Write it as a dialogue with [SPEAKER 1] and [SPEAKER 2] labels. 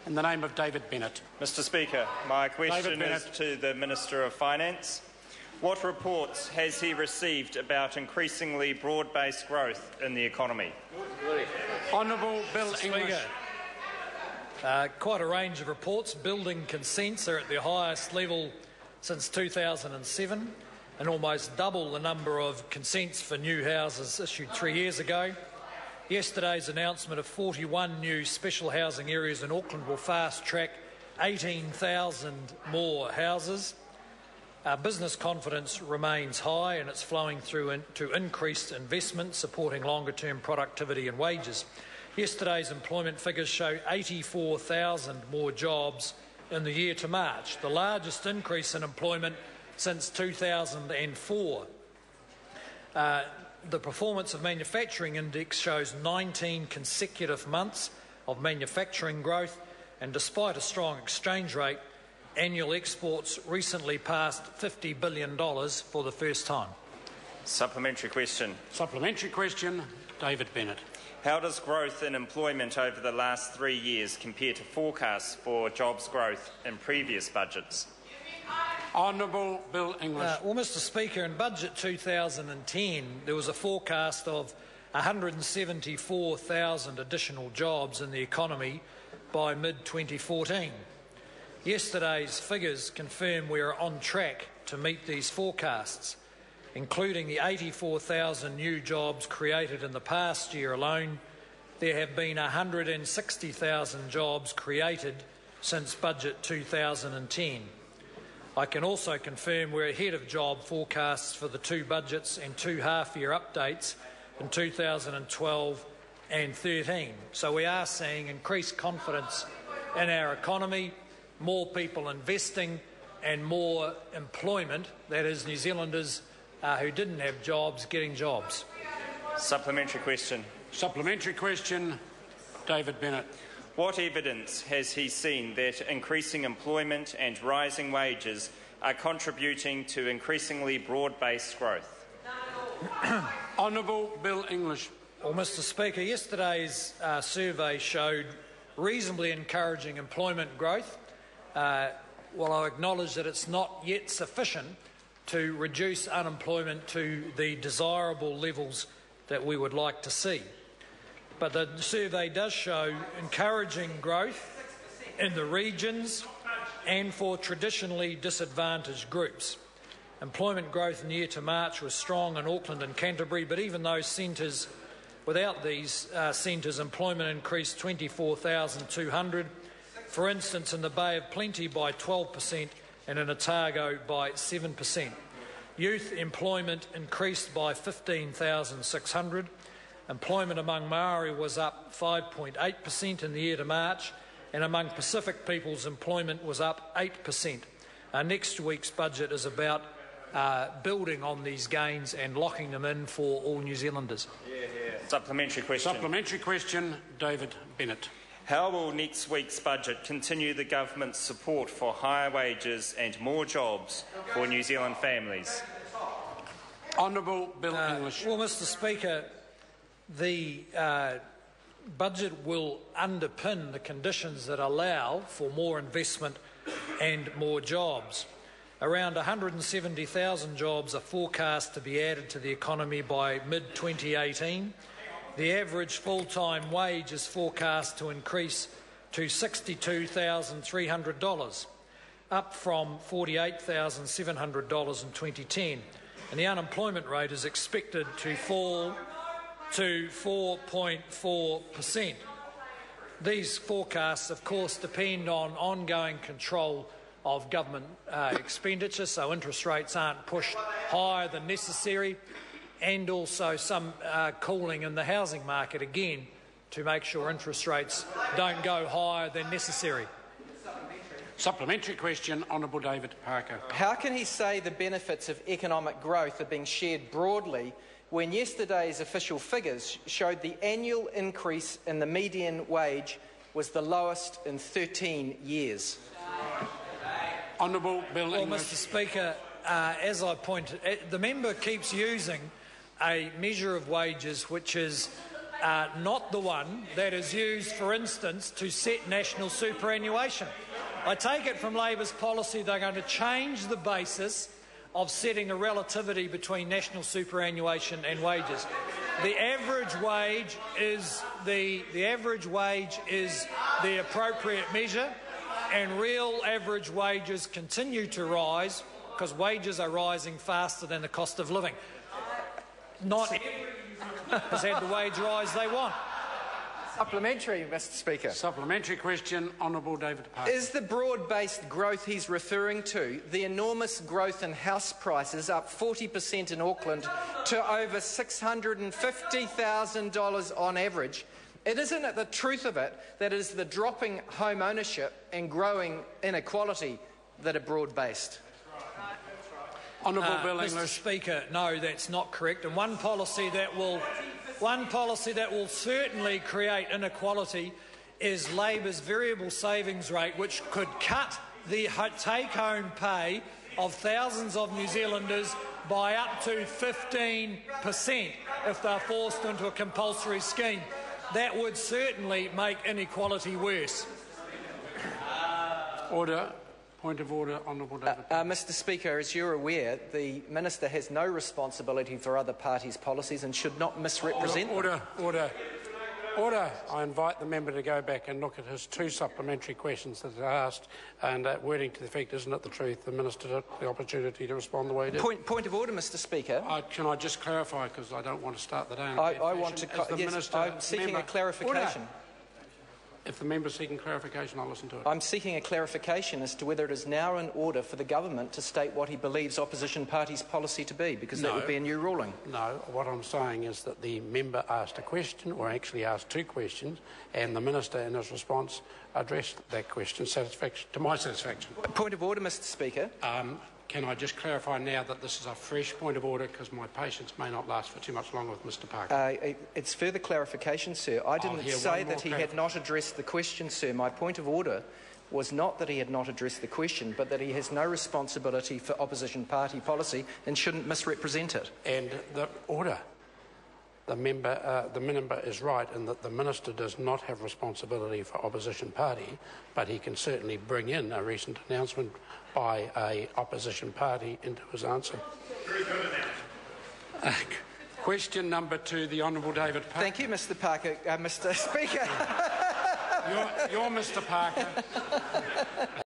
[SPEAKER 1] In the name of David Bennett.
[SPEAKER 2] Mr Speaker, my question is to the Minister of Finance. What reports has he received about increasingly broad-based growth in the economy?
[SPEAKER 1] Honourable Bill English.
[SPEAKER 3] Quite a range of reports. Building consents are at their highest level since 2007 and almost double the number of consents for new houses issued 3 years ago. Yesterday's announcement of 41 new special housing areas in Auckland will fast-track 18,000 more houses. Business confidence remains high and it's flowing through into increased investment, supporting longer-term productivity and wages. Yesterday's employment figures show 84,000 more jobs in the year to March, the largest increase in employment since 2004. The Performance of Manufacturing Index shows 19 consecutive months of manufacturing growth, and despite a strong exchange rate, annual exports recently passed $50 billion for the first time.
[SPEAKER 2] Supplementary question.
[SPEAKER 1] Supplementary question, David Bennett.
[SPEAKER 2] How does growth in employment over the last 3 years compare to forecasts for jobs growth in previous budgets?
[SPEAKER 1] Honourable Bill English.
[SPEAKER 3] Well, Mr Speaker, in Budget 2010 there was a forecast of 174,000 additional jobs in the economy by mid-2014. Yesterday's figures confirm we are on track to meet these forecasts, including the 84,000 new jobs created in the past year alone. There have been 160,000 jobs created since Budget 2010. I can also confirm we're ahead of job forecasts for the two budgets and two half-year updates in 2012 and 13. So we are seeing increased confidence in our economy, more people investing and more employment, that is New Zealanders who didn't have jobs getting jobs.
[SPEAKER 2] Supplementary question.
[SPEAKER 1] Supplementary question, David Bennett.
[SPEAKER 2] What evidence has he seen that increasing employment and rising wages are contributing to increasingly broad-based growth?
[SPEAKER 1] Honourable Bill English.
[SPEAKER 3] Well, Mr Speaker, yesterday's survey showed reasonably encouraging employment growth. While I acknowledge that it's not yet sufficient to reduce unemployment to the desirable levels that we would like to see. But the survey does show encouraging growth in the regions and for traditionally disadvantaged groups. Employment growth in the year to March was strong in Auckland and Canterbury, but even those centres, without these centres, employment increased 24,200. For instance, in the Bay of Plenty by 12% and in Otago by 7%. Youth employment increased by 15,600. Employment among Maori was up 5.8% in the year to March, and among Pacific peoples employment was up 8%. Next week's budget is about building on these gains and locking them in for all New Zealanders.
[SPEAKER 2] Supplementary question.
[SPEAKER 1] Supplementary question, David Bennett.
[SPEAKER 2] How will next week's budget continue the government's support for higher wages and more jobs for New Zealand families?
[SPEAKER 1] Honourable Bill English.
[SPEAKER 3] Well, Mr Speaker, the budget will underpin the conditions that allow for more investment and more jobs. Around 170,000 jobs are forecast to be added to the economy by mid-2018. The average full-time wage is forecast to increase to $62,300, up from $48,700 in 2010. And the unemployment rate is expected to fall to 4.4%. These forecasts, of course, depend on ongoing control of government expenditure, so interest rates aren't pushed higher than necessary, and also some cooling in the housing market again to make sure interest rates don't go higher than necessary.
[SPEAKER 1] Supplementary question, Honourable David Parker.
[SPEAKER 4] How can he say the benefits of economic growth are being shared broadly when yesterday's official figures showed the annual increase in the median wage was the lowest in 13 years?
[SPEAKER 1] Honourable Bill English.
[SPEAKER 3] Well, Mr Speaker, as I pointed, the member keeps using a measure of wages which is not the one that is used, for instance, to set national superannuation. I take it from Labor's policy they're going to change the basis of setting a relativity between national superannuation and wages. The average wage is the appropriate measure, and real average wages continue to rise because wages are rising faster than the cost of living. Not everyone has had the wage rise they want.
[SPEAKER 4] Supplementary, Mr Speaker.
[SPEAKER 1] Supplementary question, Honourable David Parker.
[SPEAKER 4] Is the broad-based growth he's referring to the enormous growth in house prices, up 40% in Auckland to over $650,000 on average? It isn't it the truth of it that it is the dropping home ownership and growing inequality that are broad-based?
[SPEAKER 1] Honourable Bill
[SPEAKER 3] Mr.
[SPEAKER 1] English.
[SPEAKER 3] Speaker, no, that's not correct. And one policy that will certainly create inequality is Labor's variable savings rate, which could cut the take-home pay of thousands of New Zealanders by up to 15% if they're forced into a compulsory scheme. That would certainly make inequality worse.
[SPEAKER 1] Order. Point of order, Honourable David.
[SPEAKER 4] Mr Speaker, as you're aware, the Minister has no responsibility for other parties' policies and should not misrepresent them.
[SPEAKER 1] Order. I invite the member to go back and look at his two supplementary questions that are asked, and wording to the effect, isn't it the truth, the Minister took the opportunity to respond the way he did.
[SPEAKER 4] Point of order, Mr Speaker.
[SPEAKER 1] Can I just clarify, because I don't want to start the day on
[SPEAKER 4] I'm seeking a clarification.
[SPEAKER 1] Order. If the member is seeking clarification, I'll listen to it.
[SPEAKER 4] I'm seeking a clarification as to whether it is now in order for the government to state what he believes opposition parties' policy to be, because that would be a new ruling.
[SPEAKER 1] No, what I'm saying is that the member asked a question, or actually asked two questions, and the Minister in his response addressed that question to my satisfaction.
[SPEAKER 4] Point of order, Mr Speaker.
[SPEAKER 1] Can I just clarify now that this is a fresh point of order, because my patience may not last for too much longer with Mr Parker?
[SPEAKER 4] It's further clarification, sir. I didn't say that he had not addressed the question, sir. My point of order was not that he had not addressed the question, but that he has no responsibility for opposition party policy and shouldn't misrepresent it.
[SPEAKER 1] And the order. The member is right in that the Minister does not have responsibility for opposition party, but he can certainly bring in a recent announcement by a opposition party into his answer. Question number 2, the Honourable David Parker.
[SPEAKER 4] Thank you, Mr Parker. Mr Speaker.
[SPEAKER 1] You're Mr Parker.